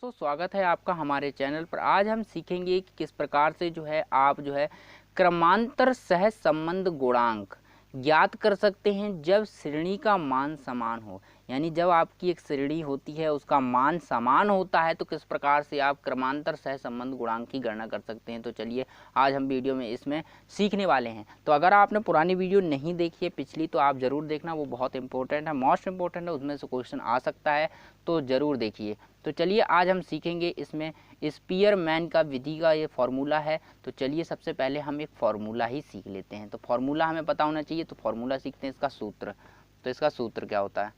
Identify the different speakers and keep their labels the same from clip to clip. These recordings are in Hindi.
Speaker 1: दोस्तों, स्वागत है आपका हमारे चैनल पर। आज हम सीखेंगे कि किस प्रकार से आप क्रमांतर सहज संबंध गुणांक ज्ञात कर सकते हैं जब श्रेणी का मान समान हो। यानी जब आपकी एक श्रेणी होती है उसका मान समान होता है तो किस प्रकार से आप क्रमांतर सह संबंध गुणांक की गणना कर सकते हैं। तो चलिए आज हम वीडियो में इसमें सीखने वाले हैं। तो अगर आपने पुरानी वीडियो नहीं देखी है पिछली, तो आप ज़रूर देखना, वो बहुत इंपॉर्टेंट है, मोस्ट इंपॉर्टेंट है, उसमें से क्वेश्चन आ सकता है, तो ज़रूर देखिए। तो चलिए आज हम सीखेंगे इसमें स्पीयरमैन का विधि का ये फार्मूला है। तो चलिए सबसे पहले हम एक फार्मूला ही सीख लेते हैं। तो फार्मूला हमें पता होना चाहिए, तो फार्मूला सीखते हैं। इसका सूत्र, तो इसका सूत्र क्या होता है,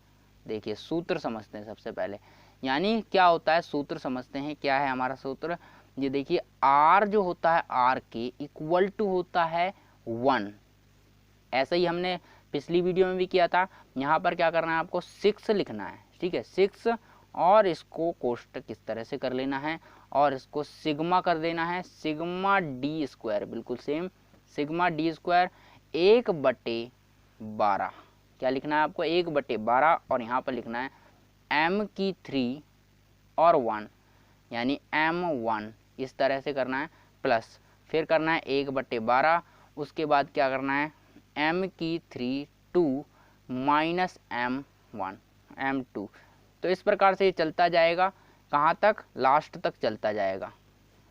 Speaker 1: देखिए सूत्र समझते हैं सबसे पहले। यानी क्या होता है, सूत्र समझते हैं। क्या है हमारा सूत्र, ये देखिए आर जो होता है आर के इक्वल टू होता है 1। ऐसा ही हमने पिछली वीडियो में भी किया था। यहाँ पर क्या करना है, आपको 6 लिखना है, ठीक है, 6, और इसको कोष्टक किस तरह से कर लेना है और इसको सिग्मा कर देना है, सिग्मा डी स्क्वायर, बिल्कुल सेम, सिग्मा डी स्क्वायर 1/12। क्या लिखना है आपको, 1/12, और यहाँ पर लिखना है m की 3 और 1, यानी m1, इस तरह से करना है, प्लस फिर करना है 1/12, उसके बाद क्या करना है m की 3 2 माइनस m1 m2। तो इस प्रकार से ये चलता जाएगा, कहाँ तक, लास्ट तक चलता जाएगा,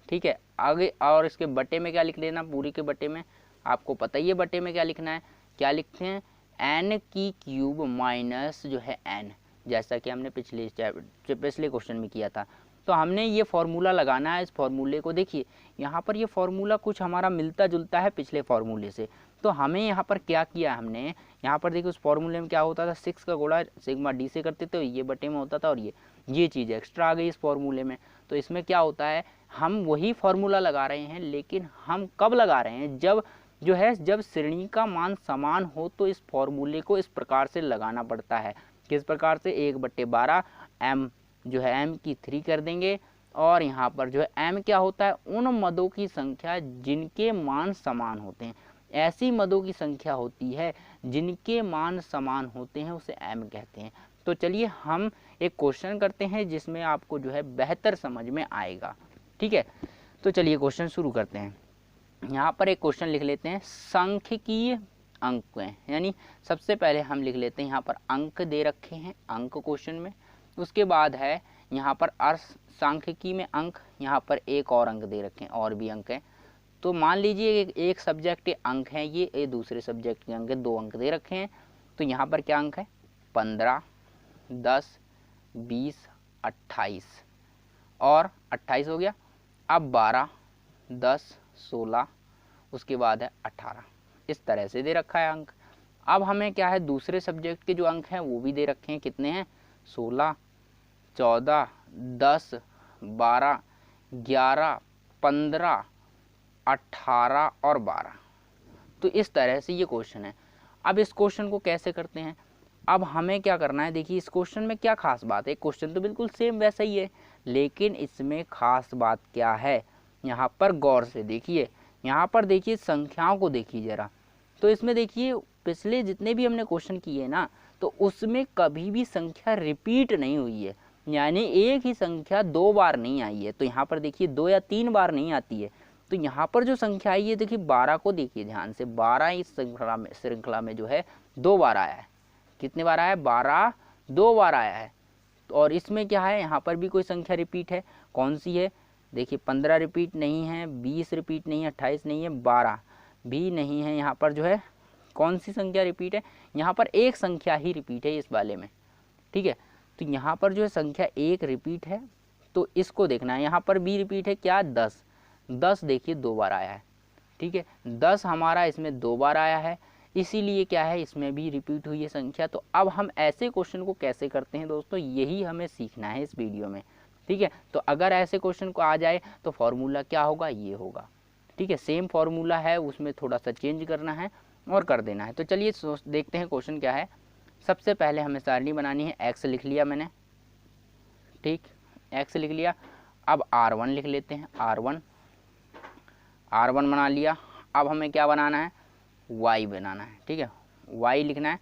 Speaker 1: ठीक है। आगे और इसके बटे में क्या लिख लेना, पूरी के बटे में आपको पता ही है बटे में क्या लिखना है। क्या लिखते हैं, n की क्यूब माइनस n, जैसा कि हमने पिछले क्वेश्चन में किया था। तो हमने ये फार्मूला लगाना है। इस फार्मूले को देखिए, यहाँ पर ये फार्मूला कुछ हमारा मिलता जुलता है पिछले फार्मूले से। तो हमें यहाँ पर क्या किया, हमने यहाँ पर देखिए उस फार्मूले में क्या होता था, 6 का गुणा सिग्मा डी से करते थे, ये बटे में होता था, और ये चीज़ एक्स्ट्रा आ गई इस फार्मूले में। तो इसमें क्या होता है, हम वही फार्मूला लगा रहे हैं, लेकिन हम कब लगा रहे हैं, जब श्रेणी का मान समान हो। तो इस फार्मूले को इस प्रकार से लगाना पड़ता है। किस प्रकार से, 1/12 m m की 3 कर देंगे, और यहाँ पर m क्या होता है, उन मदों की संख्या जिनके मान समान होते हैं। ऐसी मदों की संख्या होती है जिनके मान समान होते हैं, उसे m कहते हैं। तो चलिए हम एक क्वेश्चन करते हैं जिसमें आपको बेहतर समझ में आएगा, ठीक है। तो चलिए क्वेश्चन शुरू करते हैं। यहाँ पर एक क्वेश्चन लिख लेते हैं, सांख्यिकीय अंक हैं, यानी सबसे पहले हम लिख लेते हैं, यहाँ पर अंक दे रखे हैं, अंक क्वेश्चन में। उसके बाद है यहाँ पर अर्थ सांख्यिकी में अंक, यहाँ पर एक और अंक दे रखे हैं, और भी अंक हैं। तो मान लीजिए एक सब्जेक्ट के अंक हैं, ये दूसरे सब्जेक्ट के अंक है, 2 अंक दे रखे हैं। तो यहाँ पर क्या अंक है, 15, 10, 20, 28, और 28 हो गया। अब 12, 10, 16, उसके बाद है 18, इस तरह से दे रखा है अंक। अब हमें क्या है, दूसरे सब्जेक्ट के जो अंक हैं वो भी दे रखे हैं, कितने हैं, 16, 14, 10, 12, 11, 15, 18 और 12। तो इस तरह से ये क्वेश्चन है। अब इस क्वेश्चन को कैसे करते हैं, अब हमें क्या करना है, देखिए इस क्वेश्चन में क्या खास बात है, क्वेश्चन तो बिल्कुल सेम वैसा ही है, लेकिन इसमें खास बात क्या है, यहाँ पर गौर से देखिए। यहाँ पर देखिए संख्याओं को देखिए ज़रा। तो इसमें देखिए पिछले जितने भी हमने क्वेश्चन किए ना, तो उसमें कभी भी संख्या रिपीट नहीं हुई है, यानी एक ही संख्या 2 बार नहीं आई है। तो यहाँ पर देखिए 2 या 3 बार नहीं आती है। तो यहाँ पर जो संख्या आई है, देखिए 12 को देखिए ध्यान से, 12 इस श्रृंखला में 2 बार आया है। कितने बार आया है, 12 2 बार आया है। और इसमें क्या है, यहाँ पर भी कोई संख्या रिपीट है, कौन सी है, देखिए 15 रिपीट नहीं है, 20 रिपीट नहीं है, 28 नहीं है, 12 भी नहीं है। यहाँ पर कौन सी संख्या रिपीट है, यहाँ पर एक संख्या ही रिपीट है इस वाले में, ठीक है। तो यहाँ पर संख्या एक रिपीट है, तो इसको देखना है। यहाँ पर भी रिपीट है, क्या, 10 देखिए 2 बार आया है, ठीक है, 10 हमारा इसमें 2 बार आया है, इसीलिए क्या है, इसमें भी रिपीट हुई है संख्या। तो अब हम ऐसे क्वेश्चन को कैसे करते हैं दोस्तों, यही हमें सीखना है इस वीडियो में, ठीक है। तो अगर ऐसे क्वेश्चन को आ जाए तो फॉर्मूला क्या होगा, ये होगा, ठीक है। सेम फॉर्मूला है, उसमें थोड़ा सा चेंज करना है और कर देना है। तो चलिए देखते हैं क्वेश्चन क्या है। सबसे पहले हमें सारणी बनानी है, एक्स लिख लिया मैंने, ठीक, एक्स लिख लिया। अब R1 लिख लेते हैं, R1 बना लिया। अब हमें क्या बनाना है, y बनाना है, ठीक है, y लिखना है,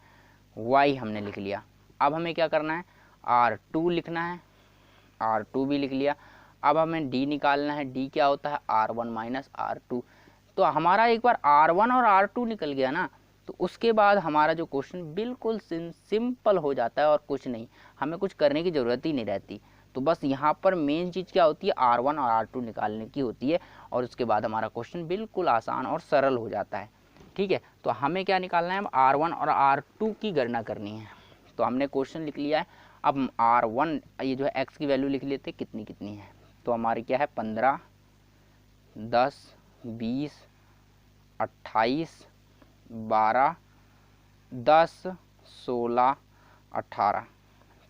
Speaker 1: y हमने लिख लिया। अब हमें क्या करना है, R2 लिखना है, R2 भी लिख लिया। अब हमें D निकालना है। D क्या होता है? R1 minus R2। तो हमारा एक बार R1 और R2 निकल गया ना, तो उसके बाद हमारा जो क्वेश्चन बिल्कुल सिंपल हो जाता है और कुछ नहीं, हमें कुछ करने की ज़रूरत ही नहीं रहती। तो बस यहाँ पर मेन चीज़ क्या होती है? R1 और R2 निकालने की होती है और उसके बाद हमारा क्वेश्चन बिल्कुल आसान और सरल हो जाता है। ठीक है, तो हमें क्या निकालना है? अब R1 और R2 की गणना करनी है। तो हमने क्वेश्चन लिख लिया है। अब R1 ये जो है x की वैल्यू लिख लेते कितनी कितनी है। तो हमारी क्या है? 15, 10, 20, 28, 12, 10, 16, 18।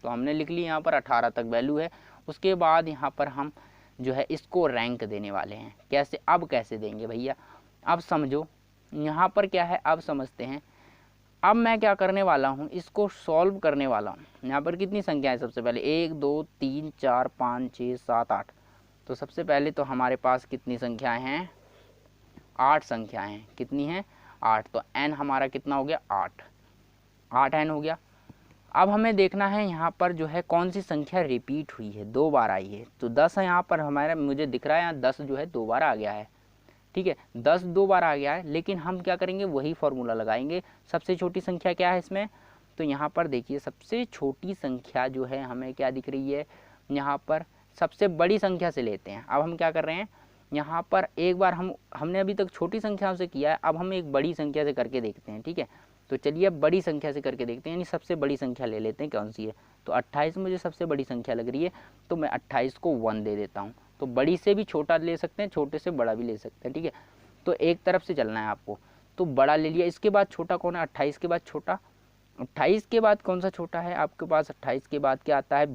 Speaker 1: तो हमने लिख ली यहाँ पर 18 तक वैल्यू है। उसके बाद यहाँ पर हम जो है इसको रैंक देने वाले हैं। कैसे? अब कैसे देंगे भैया? अब समझो यहाँ पर क्या है, अब समझते हैं। अब मैं क्या करने वाला हूँ, इसको सॉल्व करने वाला हूँ। यहाँ पर कितनी संख्या है? सबसे पहले 1 2 3 4 5 6 7 8। तो सबसे पहले तो हमारे पास कितनी संख्याएं हैं? 8 संख्याएं हैं। कितनी हैं? 8। तो n हमारा कितना हो गया? 8 n हो गया। अब हमें देखना है यहाँ पर जो है कौन सी संख्या रिपीट हुई है, 2 बार आई है। तो 10 है यहाँ पर हमारा, मुझे दिख रहा है यहाँ 10 जो है 2 बार आ गया है। ठीक है, 10 2 बार आ गया है, लेकिन हम क्या करेंगे? वही फॉर्मूला लगाएंगे। सबसे छोटी संख्या क्या है इसमें? तो यहाँ पर देखिए सबसे छोटी संख्या जो है हमें क्या दिख रही है? यहाँ पर सबसे बड़ी संख्या से लेते हैं। अब हम क्या कर रहे हैं? यहाँ पर एक बार हमने अभी तक छोटी संख्याओं से किया है, अब हम एक बड़ी संख्या से करके देखते हैं। ठीक है, तो चलिए अब बड़ी संख्या से करके देखते हैं, यानी सबसे बड़ी संख्या ले लेते हैं। कौन सी है? तो 28 मुझे सबसे बड़ी संख्या लग रही है, तो मैं 28 को 1 दे देता हूँ। तो बड़ी से भी छोटा ले सकते हैं, छोटे से बड़ा भी ले सकते हैं। ठीक है, तो एक तरफ से चलना है आपको, तो बड़ा ले लिया। इसके बाद छोटा कौन है? 28 के बाद छोटा। 28 के बाद कौन सा छोटा है आपके पास? 28 के बाद क्या आता है?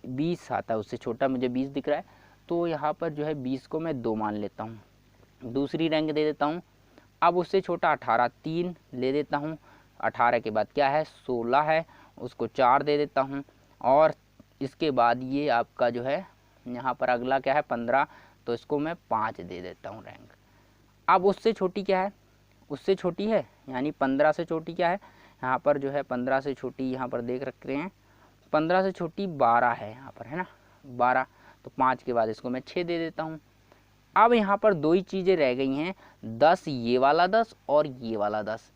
Speaker 1: 20 आता है। उससे छोटा मुझे 20 दिख रहा है, तो यहाँ पर जो है 20 को मैं 2 मान लेता हूँ। दूसरी रैंक दे देता हूँ। अब उससे छोटा 18, 3 ले देता हूँ। 18 के बाद क्या है? 16 है, उसको 4 दे देता हूँ। और इसके बाद ये आपका जो है यहाँ पर अगला क्या है? 15, तो इसको मैं 5 दे देता हूँ रैंक। अब उससे छोटी क्या है? उससे छोटी है, यानी 15 से छोटी क्या है? यहाँ पर जो है 15 से छोटी, यहाँ पर देख रखते हैं 15 से छोटी 12 है यहाँ पर, है ना? 12, तो 5 के बाद इसको मैं 6 दे देता हूँ। अब यहाँ पर 2 ही चीज़ें रह गई हैं, 10, ये वाला 10 और ये वाला 10।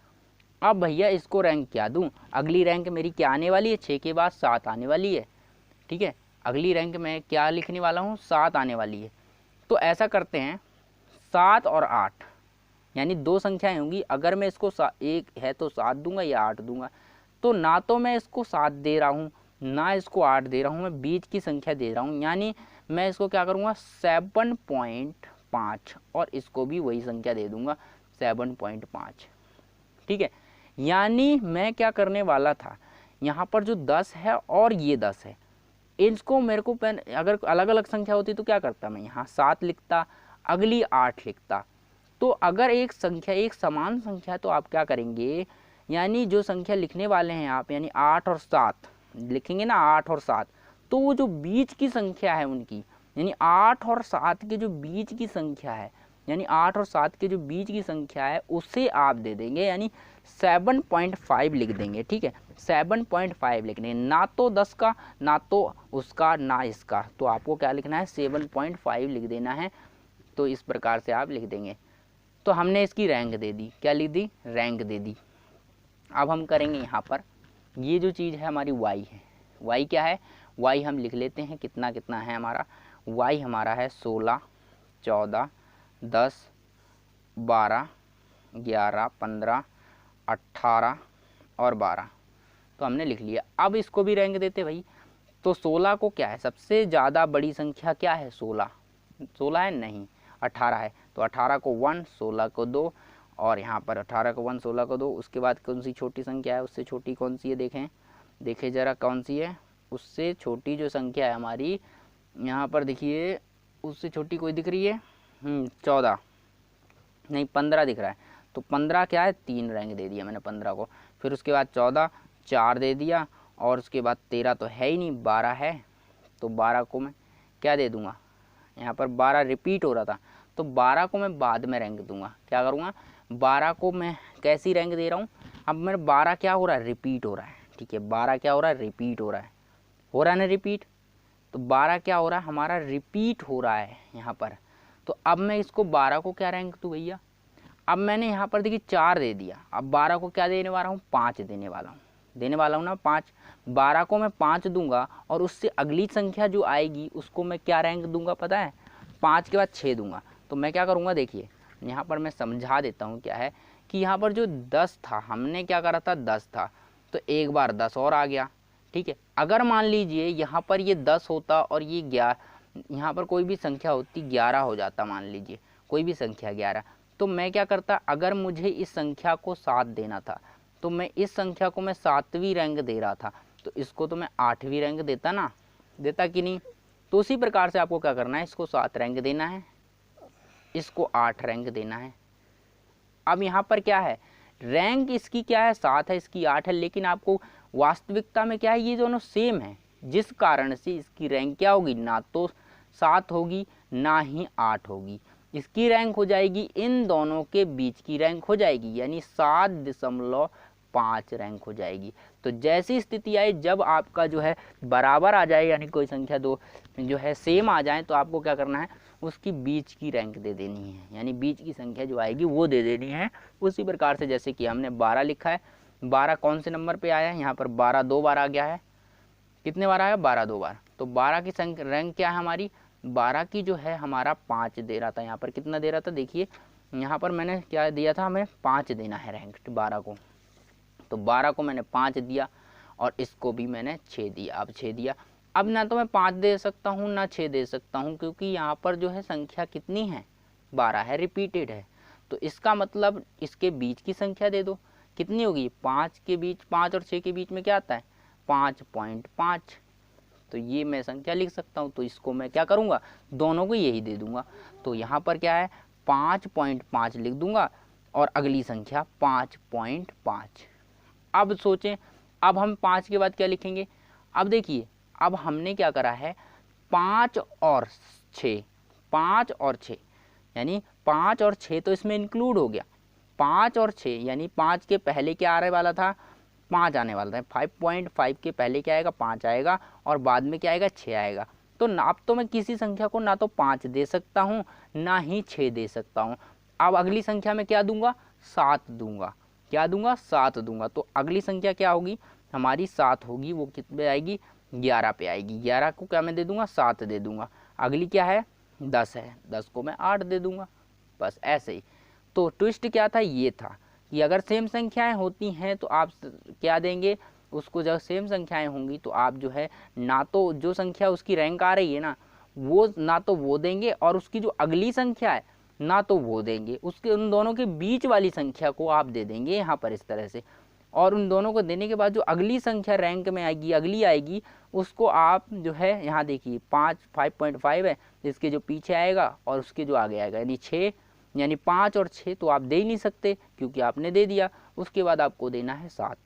Speaker 1: अब भैया इसको रैंक क्या दूँ? अगली रैंक मेरी क्या आने वाली है? 6 के बाद 7 आने वाली है। ठीक है, अगली रैंक में क्या लिखने वाला हूँ? 7 आने वाली है। तो ऐसा करते हैं, 7 और 8 यानी 2 संख्याएं होंगी। अगर मैं इसको एक है तो 7 दूंगा या 8 दूंगा। तो ना तो मैं इसको 7 दे रहा हूँ, ना इसको 8 दे रहा हूँ, मैं बीच की संख्या दे रहा हूँ। यानी मैं इसको क्या करूँगा? 7.5 और इसको भी वही संख्या दे दूंगा 7.5। ठीक है, यानी मैं क्या करने वाला था, यहाँ पर जो 10 है और ये 10 है, इसको मेरे को अगर अलग अलग संख्या होती तो क्या करता? मैं यहाँ 7 लिखता, अगली 8 लिखता। तो अगर एक संख्या एक समान संख्या है तो आप क्या करेंगे? यानी जो संख्या लिखने वाले हैं आप, यानी 8 और 7 लिखेंगे ना, 8 और 7, तो वो जो बीच की संख्या है उनकी, यानी 8 और 7 के जो बीच की संख्या है, यानी 8 और 7 के जो बीच की संख्या है उसे आप दे देंगे, यानी 7.5 लिख देंगे। ठीक है, 7.5 लिखने, ना तो 10 का, ना तो उसका, ना इसका। तो आपको क्या लिखना है? 7.5 लिख देना है। तो इस प्रकार से आप लिख देंगे। तो हमने इसकी रैंक दे दी। क्या लिख दी? रैंक दे दी। अब हम करेंगे यहाँ पर, ये जो चीज़ है हमारी y है। y क्या है? y हम लिख लेते हैं, कितना कितना है हमारा? y हमारा है 16, 14, 10, 12, 11, 15, 18 और 12। तो हमने लिख लिया। अब इसको भी रैंक देते भाई। तो 16 को क्या है? सबसे ज़्यादा बड़ी संख्या क्या है? 16 है? नहीं, 18 है। तो 18 को 1, 16 को 2, और यहाँ पर 18 को 1, 16 को 2। उसके बाद कौन सी छोटी संख्या है? उससे छोटी कौन सी है? देखें ज़रा कौन सी है? उससे छोटी जो संख्या है हमारी, यहाँ पर देखिए, उससे छोटी कोई दिख रही है? 14 नहीं, 15 दिख रहा है। तो 15 क्या है? 3 रैंक दे दिया मैंने 15 को। फिर उसके बाद 14, 4 दे दिया, और उसके बाद 13 तो है ही नहीं, 12 है। तो 12 को मैं क्या दे दूँगा? यहाँ पर 12 रिपीट हो रहा था, तो 12 को मैं बाद में रैंक दूंगा। क्या करूँगा? 12 को मैं कैसी रैंक दे रहा हूँ? अब मेरा 12 क्या हो रहा है? रिपीट हो रहा है। ठीक है, 12 क्या हो रहा है? रिपीट हो रहा है ना रिपीट? तो 12 क्या हो रहा है हमारा, रिपीट हो रहा है यहाँ पर। तो अब मैं इसको 12 को क्या रैंक दूँ भैया, अब मैंने यहाँ पर देखिए 4 दे दिया, अब 12 को क्या देने वाला हूँ, 5 देने वाला हूँ ना 5। 12 को मैं 5 दूंगा और उससे अगली संख्या जो आएगी उसको मैं क्या रैंक दूंगा पता है, 5 के बाद 6 दूंगा। तो मैं क्या करूँगा, देखिए यहाँ पर मैं समझा देता हूँ क्या है कि यहाँ पर जो 10 था, हमने क्या करा था, 10 था, तो एक बार 10 और आ गया, ठीक है। अगर मान लीजिए यहाँ पर ये 10 होता और ये 11, यहाँ पर कोई भी संख्या होती 11 हो जाता, मान लीजिए कोई भी संख्या 11, तो मैं क्या करता, अगर मुझे इस संख्या को 7 देना था तो मैं इस संख्या को मैं 7वीं रैंक दे रहा था, तो इसको तो मैं 8वीं रैंक देता ना, देता कि नहीं। तो उसी प्रकार से आपको क्या करना है, इसको 7 रैंक देना है, इसको 8 रैंक देना है। अब यहाँ पर क्या है, रैंक इसकी क्या है, 7 है, इसकी 8 है, लेकिन आपको वास्तविकता में क्या है, ये दोनों सेम है, जिस कारण से इसकी रैंक क्या होगी, ना तो 7 होगी ना ही 8 होगी, इसकी रैंक हो जाएगी इन दोनों के बीच की रैंक हो जाएगी, यानी 7.5 रैंक हो जाएगी। तो जैसी स्थिति आई, जब आपका जो है बराबर आ जाए, यानी कोई संख्या दो जो है सेम आ जाए, तो आपको क्या करना है, उसकी बीच की रैंक दे देनी है, यानी बीच की संख्या जो आएगी वो दे देनी है। उसी प्रकार से जैसे कि हमने 12 लिखा है, 12 कौन से नंबर पे आया है, यहाँ पर 12 2 बार आ गया है, कितने बार आया, 12 2 बार। तो 12 की संख्या रैंक क्या है हमारी, 12 की जो है हमारा 5 दे रहा था, यहाँ पर कितना दे रहा था, देखिए यहाँ पर मैंने क्या दिया था, हमें 5 देना है रैंक 12 को, तो 12 को मैंने 5 दिया और इसको भी मैंने 6 दिया। अब 6 दिया, अब ना तो मैं 5 दे सकता हूँ ना 6 दे सकता हूँ, क्योंकि यहाँ पर जो है संख्या कितनी है, 12 है, रिपीटेड है। तो इसका मतलब इसके बीच की संख्या दे दो, कितनी होगी, 5 के बीच, 5 और 6 के बीच में क्या आता है, 5.5। तो ये मैं संख्या लिख सकता हूँ, तो इसको मैं क्या करूँगा, दोनों को यही दे दूंगा। तो यहाँ पर क्या है, 5.5 लिख दूंगा और अगली संख्या 5.5। अब सोचें, अब हम 5 के बाद क्या लिखेंगे, अब देखिए अब हमने क्या करा है, 5 और 6, 5 और 6, यानी 5 और 6 तो इसमें इंक्लूड हो गया, 5 और 6 यानी 5 के पहले क्या आने वाला था, 5 आने वाला था, 5.5 के पहले क्या आएगा, 5 आएगा और बाद में क्या आएगा, 6 आएगा। तो ना, अब तो मैं किसी संख्या को ना तो 5 दे सकता हूँ ना ही 6 दे सकता हूँ। अब अगली संख्या में क्या दूंगा, 7 दूंगा, क्या दूंगा, 7 दूंगा। तो अगली संख्या क्या होगी हमारी, 7 होगी, वो कितने आएगी, 11 पे आएगी। 11 को क्या मैं दे दूंगा, 7 दे दूंगा। अगली क्या है, 10 है, 10 को मैं 8 दे दूंगा, बस ऐसे ही। तो ट्विस्ट क्या था, ये था कि अगर सेम संख्याएं होती हैं तो आप क्या देंगे उसको, जब सेम संख्याएं होंगी तो आप जो है ना तो जो संख्या उसकी रैंक आ रही है ना, वो ना तो वो देंगे और उसकी जो अगली संख्या है ना तो वो देंगे, उसके उन दोनों के बीच वाली संख्या को आप दे देंगे यहाँ पर इस तरह से। और उन दोनों को देने के बाद जो अगली संख्या रैंक में आएगी, अगली आएगी, उसको आप जो है यहाँ देखिए 5.5 है, इसके जो पीछे आएगा और उसके जो आगे आएगा, यानी 6, यानी 5 और 6 तो आप दे ही नहीं सकते क्योंकि आपने दे दिया। उसके बाद आपको देना है 7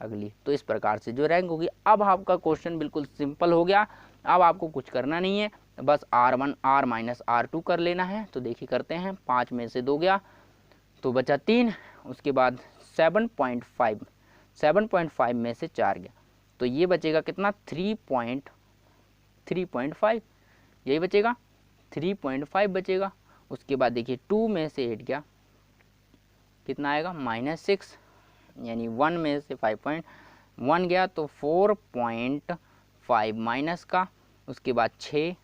Speaker 1: अगली। तो इस प्रकार से जो रैंक होगी। अब आपका क्वेश्चन बिल्कुल सिंपल हो गया, अब आपको कुछ करना नहीं है, बस R1 R माइनस R2 कर लेना है। तो देखिए करते हैं, 5 में से 2 गया तो बचा 3, उसके बाद 7.5 में से 4 गया तो ये बचेगा कितना, 3.5, यही बचेगा, 3.5 बचेगा। उसके बाद देखिए 2 में से 8 गया, कितना आएगा, -6, यानी 1 में से 5.1 गया तो 4.5 माइनस का। उसके बाद 6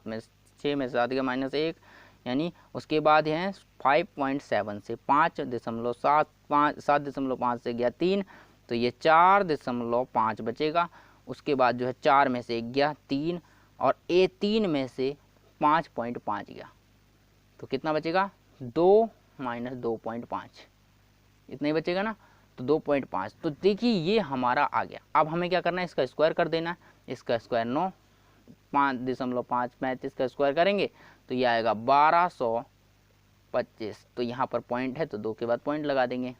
Speaker 1: में से 7 गया -1, यानी उसके बाद है 5.7 से 7.5 से गया 3, तो ये 4.5 बचेगा। उसके बाद जो है 4 में से 1 गया 3 और 3 में से 5.5 गया तो कितना बचेगा, 2 माइनस 2.5, इतना ही बचेगा ना, तो 2.5। तो देखिए ये हमारा आ गया। अब हमें क्या करना है, इसका स्क्वायर कर देना है। इसका स्क्वायर 9, 5.5 का स्क्वायर करेंगे तो ये आएगा 1225। तो यहाँ पर पॉइंट है तो 2 के बाद पॉइंट लगा देंगे।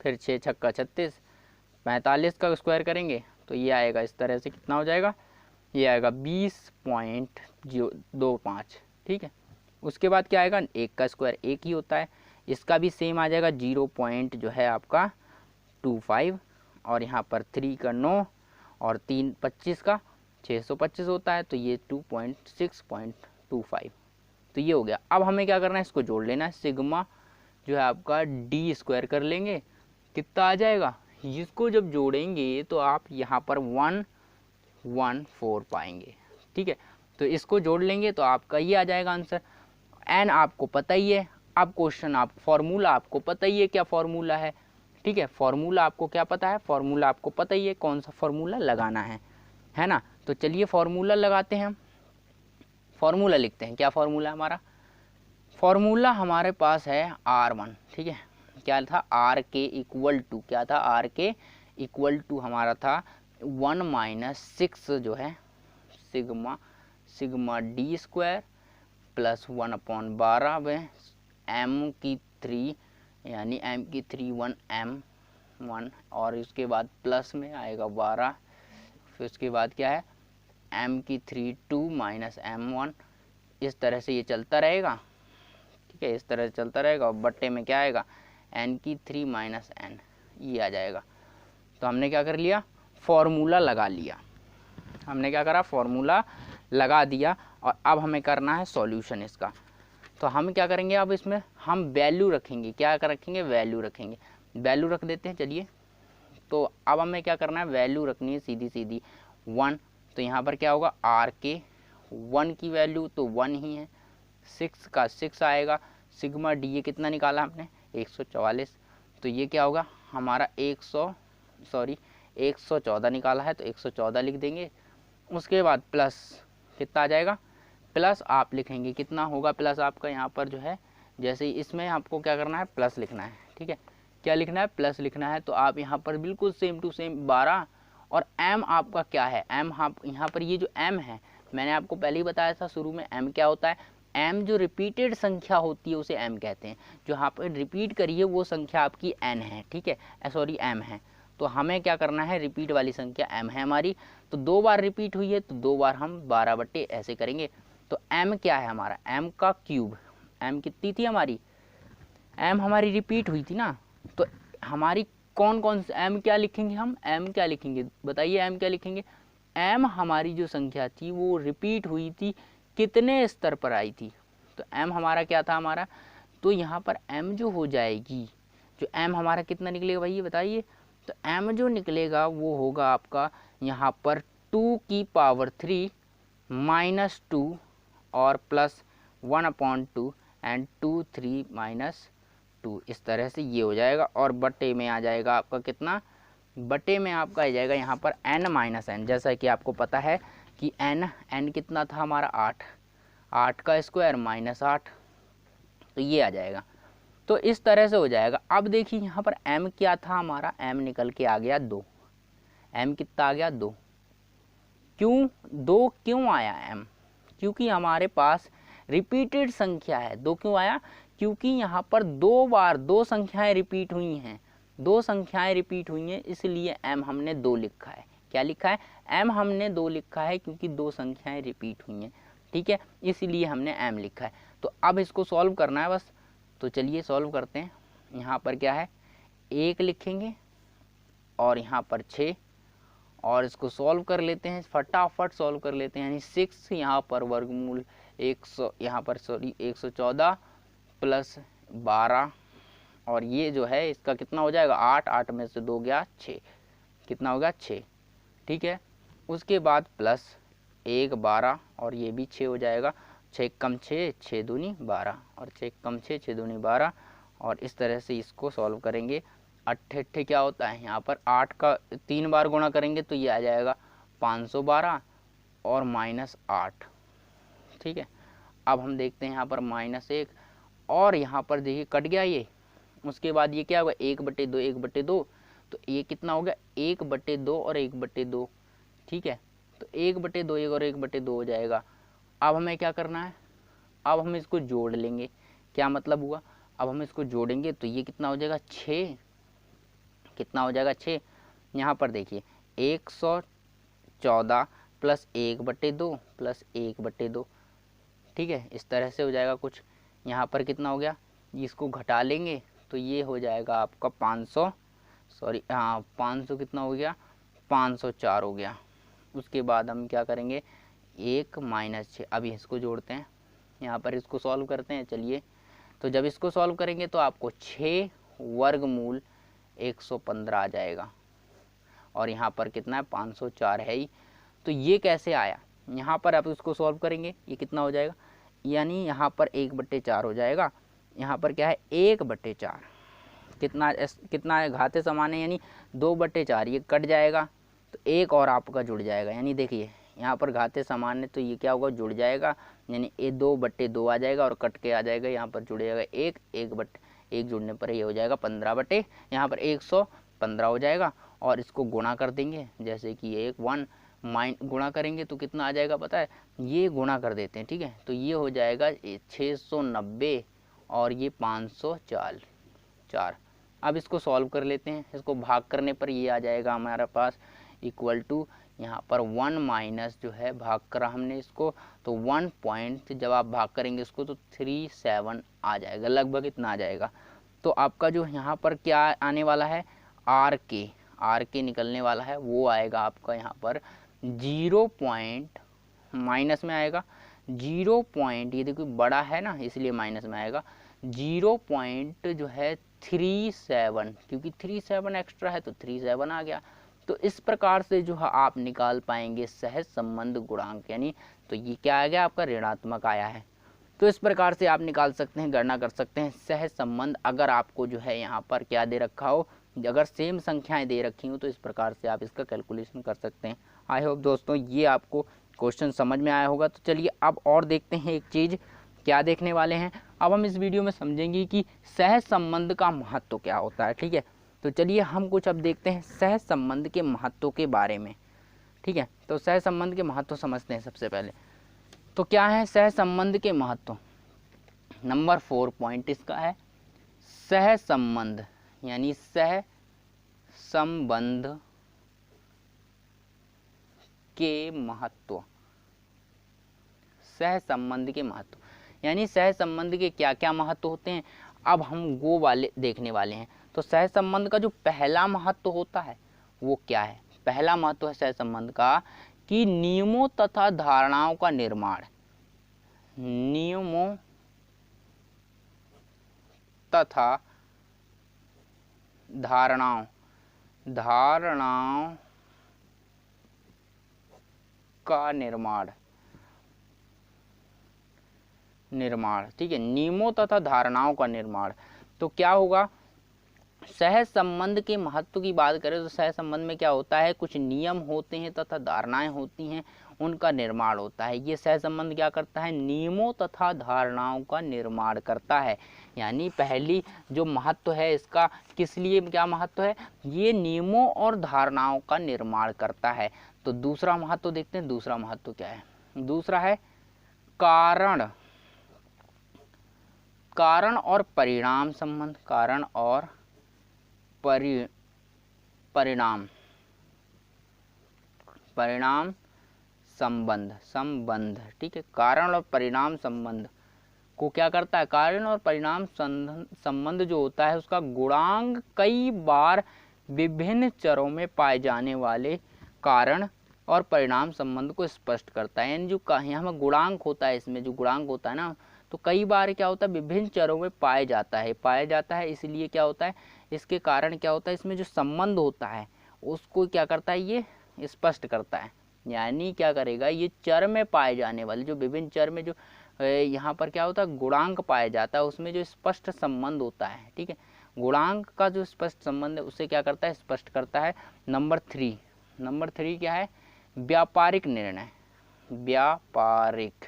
Speaker 1: फिर 6 छक्का 36, 45 का स्क्वायर करेंगे तो ये आएगा इस तरह से, कितना हो जाएगा, ये आएगा 20.25, ठीक है। उसके बाद क्या आएगा, 1 का स्क्वायर 1 ही होता है, इसका भी सेम आ जाएगा 0 पॉइंट जो है आपका 25, और यहाँ पर 3 का 9 और 3 25 का 625 होता है, तो ये 2.6.25, तो ये हो गया। अब हमें क्या करना है, इसको जोड़ लेना है, सिग्मा जो है आपका डी स्क्वायर कर लेंगे, कितना आ जाएगा, इसको जब जोड़ेंगे तो आप यहाँ पर 114 पाएंगे। ठीक है, तो इसको जोड़ लेंगे तो आपका ये आ जाएगा आंसर। एन आपको पता ही है, अब क्वेश्चन आप फॉर्मूला आपको पता ही है क्या फॉर्मूला है। ठीक है, फॉर्मूला आपको क्या पता है, फॉर्मूला आपको पता ही है कौन सा फॉर्मूला लगाना है ना। तो चलिए फॉर्मूला लगाते हैं हम, फॉर्मूला लिखते हैं। क्या फॉर्मूला हमारा, फॉर्मूला हमारे पास है R1। ठीक है, क्या था, आर के इक्वल टू, क्या था, आर के इक्वल टू हमारा था 1 - 6 जो है सिग्मा डी स्क्वायर प्लस 1/12 में एम की 3 यानी एम की 3 1m1, और इसके बाद प्लस में आएगा 12, फिर उसके बाद क्या है एम की 3 2 - m1। इस तरह से ये चलता रहेगा। ठीक है, इस तरह से चलता रहेगा, और बट्टे में क्या आएगा n की 3 - n, ये आ जाएगा। तो हमने क्या कर लिया, फॉर्मूला लगा लिया, हमने क्या करा, फॉर्मूला लगा दिया। और अब हमें करना है सॉल्यूशन इसका। तो हम क्या करेंगे, अब इसमें हम वैल्यू रखेंगे, क्या रखेंगे, वैल्यू रखेंगे, वैल्यू रख देते हैं। चलिए, तो अब हमें क्या करना है, वैल्यू रखनी है सीधी सीधी 1। तो यहाँ पर क्या होगा, आर के 1 की वैल्यू तो 1 ही है, 6 का 6 आएगा, सिग्मा डी ये कितना निकाला हमने 144, तो ये क्या होगा हमारा 114 निकाला है, तो 114 लिख देंगे। उसके बाद प्लस कितना आ जाएगा, प्लस आप लिखेंगे, कितना होगा प्लस आपका यहाँ पर जो है, जैसे इसमें आपको क्या करना है, प्लस लिखना है। ठीक है, क्या लिखना है, प्लस लिखना है। तो आप यहाँ पर बिल्कुल सेम टू सेम 12, और m आपका क्या है, m आप यहाँ पर ये जो m है, मैंने आपको पहले ही बताया था शुरू में, m क्या होता है, m जो रिपीटेड संख्या होती है उसे m कहते हैं। जो यहाँ पर रिपीट करिए वो संख्या आपकी n है। ठीक है, सॉरी m है। तो हमें क्या करना है, रिपीट वाली संख्या m है हमारी, तो 2 बार रिपीट हुई है, तो 2 बार हम 12 बट्टे ऐसे करेंगे। तो m क्या है हमारा, m का क्यूब, m कितनी थी हमारी, m हमारी रिपीट हुई थी ना, तो हमारी कौन कौन से m क्या लिखेंगे, हम m क्या लिखेंगे, बताइए m क्या लिखेंगे, m हमारी जो संख्या थी वो रिपीट हुई थी, कितने स्तर पर आई थी, तो m हमारा क्या था हमारा, तो यहाँ पर m जो हो जाएगी, जो m हमारा कितना निकलेगा भाई ये बताइए, तो m जो निकलेगा वो होगा आपका यहाँ पर 2 की पावर 3 -2 और प्लस 1/2 एंड 2 3 -2, इस तरह से ये हो जाएगा। और बटे में आ जाएगा आपका कितना, बटे में आपका आ जाएगा यहाँ पर n - n, जैसा कि आपको पता है कि n कितना था हमारा 8 का स्क्वायर -8, तो ये आ जाएगा। तो इस तरह से हो जाएगा। अब देखिए यहाँ पर m क्या था हमारा, m निकल के आ गया 2, m कितना आ गया 2, क्यों 2 क्यों आया m, क्योंकि हमारे पास रिपीटेड संख्या है। 2 क्यों आया, क्योंकि यहाँ पर 2 बार 2 संख्याएं रिपीट हुई हैं, 2 संख्याएं रिपीट हुई हैं, इसलिए m हमने 2 लिखा है। क्या लिखा है, m हमने 2 लिखा है, क्योंकि 2 संख्याएं रिपीट हुई हैं। ठीक है, इसलिए हमने m लिखा है। तो अब इसको सॉल्व करना है बस, तो चलिए सॉल्व करते हैं। यहाँ पर क्या है, 1 लिखेंगे और यहाँ पर 6, और इसको सॉल्व कर लेते हैं, फटाफट सॉल्व कर लेते हैं। यानी 6 यहाँ पर वर्गमूल 100, यहाँ पर सॉरी 114 प्लस 12, और ये जो है इसका कितना हो जाएगा 8, 8 में से 2 गया 6, कितना होगा 6। ठीक है, उसके बाद प्लस 1 12, और ये भी 6 हो जाएगा, 6 कम 6 6 दूनी 12, और 6 कम 6 6 दूनी 12, और इस तरह से इसको सॉल्व करेंगे। 8 क्या होता है, यहाँ पर 8 का 3 बार गुणा करेंगे तो ये आ जाएगा 512 और -8। ठीक है, अब हम देखते हैं यहाँ पर -1, और यहाँ पर देखिए कट गया ये। उसके बाद ये क्या होगा 1/2 1/2, तो ये कितना हो गया 1/2 और 1/2। ठीक है, तो 1/2 1 और 1/2 हो जाएगा। अब हमें क्या करना है, अब हम इसको जोड़ लेंगे। क्या मतलब हुआ, अब हम इसको जोड़ेंगे तो ये कितना हो जाएगा 6, कितना हो जाएगा 6। यहाँ पर देखिए 114 प्लस 1/2 प्लस 1/2। ठीक है, इस तरह से हो जाएगा कुछ। यहाँ पर कितना हो गया, इसको घटा लेंगे तो ये हो जाएगा आपका 500 कितना हो गया 504 हो गया। उसके बाद हम क्या करेंगे 1 माइनस 6। अभी इसको जोड़ते हैं, यहाँ पर इसको सॉल्व करते हैं। चलिए, तो जब इसको सॉल्व करेंगे तो आपको 6 वर्गमूल 115 आ जाएगा और यहाँ पर कितना है 504 है ही। तो ये कैसे आया, यहाँ पर आप इसको सॉल्व करेंगे ये कितना हो जाएगा, यानी यहाँ पर 1/4 हो जाएगा। यहाँ पर क्या है 1/4, कितना है घाते समान है, यानी 2/4, ये कट जाएगा तो एक और आपका जुड़ जाएगा। यानी देखिए यहाँ पर घाते समान है तो ये क्या होगा जुड़ जाएगा, यानी ये 2/2 आ जाएगा और कट के आ जाएगा, यहाँ पर जुड़ जाएगा 1 जुड़ने पर ये हो जाएगा 15 यहाँ पर 115 हो जाएगा। और इसको गुणा कर देंगे, जैसे कि 1 गुणा करेंगे तो कितना आ जाएगा पता है, ये गुणा कर देते हैं, ठीक है। तो ये हो जाएगा 690 और ये 504। अब इसको सॉल्व कर लेते हैं, इसको भाग करने पर ये आ जाएगा हमारे पास इक्वल टू, यहाँ पर 1 माइनस जो है भाग करा हमने इसको, तो 1 पॉइंट जब आप भाग करेंगे इसको तो 37 आ जाएगा, लगभग इतना आ जाएगा। तो आपका जो यहाँ पर क्या आने वाला है आर के निकलने वाला है, वो आएगा आपका यहाँ पर 0 पॉइंट माइनस में आएगा 0 पॉइंट, ये देखो बड़ा है ना इसलिए माइनस में आएगा 0 पॉइंट जो है 37, क्योंकि 37 एक्स्ट्रा है तो 37 आ गया। तो इस प्रकार से जो है आप निकाल पाएंगे सहज संबंध गुणांक, यानी तो ये क्या आ गया आपका ऋणात्मक आया है। तो इस प्रकार से आप निकाल सकते हैं, गणना कर सकते हैं सहज संबंध। अगर आपको जो है यहाँ पर क्या दे रखा हो, अगर सेम संख्याएं दे रखी हो तो इस प्रकार से आप इसका कैलकुलेशन कर सकते हैं। आई होप दोस्तों ये आपको क्वेश्चन समझ में आया होगा। तो चलिए अब और देखते हैं एक चीज़, क्या देखने वाले हैं अब हम इस वीडियो में समझेंगे कि सहज संबंध का महत्व क्या होता है, ठीक है। तो चलिए हम कुछ अब देखते हैं सहज संबंध के महत्व के बारे में, ठीक है। तो सहज संबंध के महत्व समझते हैं सबसे पहले। तो क्या है सहज संबंध के महत्व, नंबर 4 पॉइंट इसका है सह संबंध, यानी सह संबंध के महत्व। सह संबंध के महत्व यानी सह संबंध के क्या क्या महत्व होते हैं, अब हम वो वाले देखने वाले हैं। तो सह संबंध का जो पहला महत्व होता है वो क्या है, पहला महत्व है सह संबंध का कि नियमों तथा धारणाओं का निर्माण, नियमों तथा धारणाओं का निर्माण, ठीक है, नियमों तथा धारणाओं का निर्माण। तो क्या होगा, सहज संबंध के महत्व की बात करें तो सहज संबंध में क्या होता है, कुछ नियम होते हैं तथा धारणाएं होती हैं, उनका निर्माण होता है। ये सह संबंध क्या करता है, नियमों तथा धारणाओं का निर्माण करता है। यानी पहली जो महत्व है इसका, किस लिए क्या महत्व है, ये नियमों और धारणाओं का निर्माण करता है। तो दूसरा महत्व देखते हैं, दूसरा महत्व क्या है, दूसरा है कारण और परिणाम संबंध, कारण और परिणाम संबंध, ठीक है। कारण और परिणाम संबंध को क्या करता है, कारण और परिणाम संबंध जो होता है उसका गुणांक कई बार विभिन्न चरों में पाए जाने वाले कारण और परिणाम संबंध को स्पष्ट करता है। यानी जो यहाँ गुणांक होता है, इसमें जो गुणांक होता है ना, तो कई बार क्या होता है विभिन्न चरों में पाया जाता है, इसलिए क्या होता है, इसके कारण क्या होता है, इसमें जो संबंध होता है उसको क्या करता है, ये स्पष्ट करता है। यानी क्या करेगा, ये चर में पाए जाने वाले जो विभिन्न चर में जो यहाँ पर क्या होता है गुणांक पाया जाता है, उसमें जो स्पष्ट संबंध होता है, ठीक है, गुणांक का जो स्पष्ट संबंध है उसे क्या करता है, स्पष्ट करता है। नंबर 3 क्या है, व्यापारिक निर्णय। व्यापारिक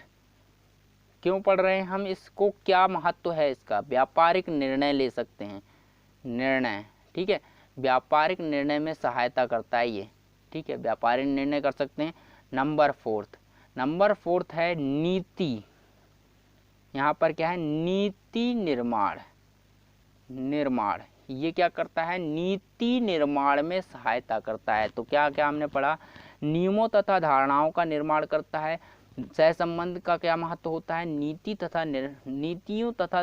Speaker 1: क्यों पढ़ रहे हैं हम इसको, क्या महत्व है इसका, व्यापारिक निर्णय ले सकते हैं, निर्णय, ठीक है, व्यापारिक निर्णय में सहायता करता है ये, ठीक है, व्यापारिक निर्णय कर सकते हैं। नंबर 4 है नीति। यहाँ पर क्या है, नीति निर्माण, ये क्या करता है, नीति निर्माण में सहायता करता है। तो क्या क्या हमने पढ़ा, नियमों तथा धारणाओं का निर्माण करता है। सह संबंध का क्या महत्व होता है, नीतियों तथा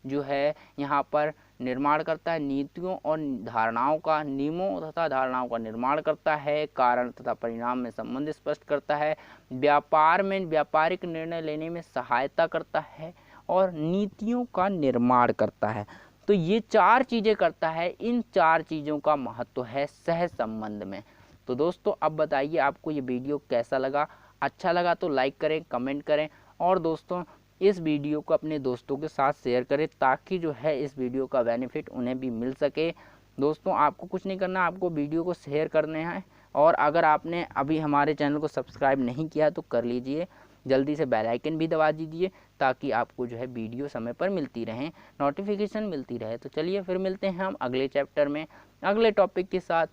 Speaker 1: जो है यहाँ पर निर्माण करता है, नीतियों और धारणाओं का, नियमों तथा धारणाओं का निर्माण करता है, कारण तथा परिणाम में संबंध स्पष्ट करता है, व्यापार में व्यापारिक निर्णय लेने में सहायता करता है और नीतियों का निर्माण करता है। तो ये 4 चीज़ें करता है। इन 4 चीज़ों का महत्व है सह संबंध में। तो दोस्तों अब बताइए आपको ये वीडियो कैसा लगा। अच्छा लगा तो लाइक करें, कमेंट करें और दोस्तों इस वीडियो को अपने दोस्तों के साथ शेयर करें ताकि जो है इस वीडियो का बेनिफिट उन्हें भी मिल सके। दोस्तों आपको कुछ नहीं करना, आपको वीडियो को शेयर करने हैं और अगर आपने अभी हमारे चैनल को सब्सक्राइब नहीं किया तो कर लीजिए, जल्दी से बेल आइकन भी दबा दीजिए ताकि आपको जो है वीडियो समय पर मिलती रहें, नोटिफिकेशन मिलती रहे। तो चलिए फिर मिलते हैं हम अगले चैप्टर में अगले टॉपिक के साथ।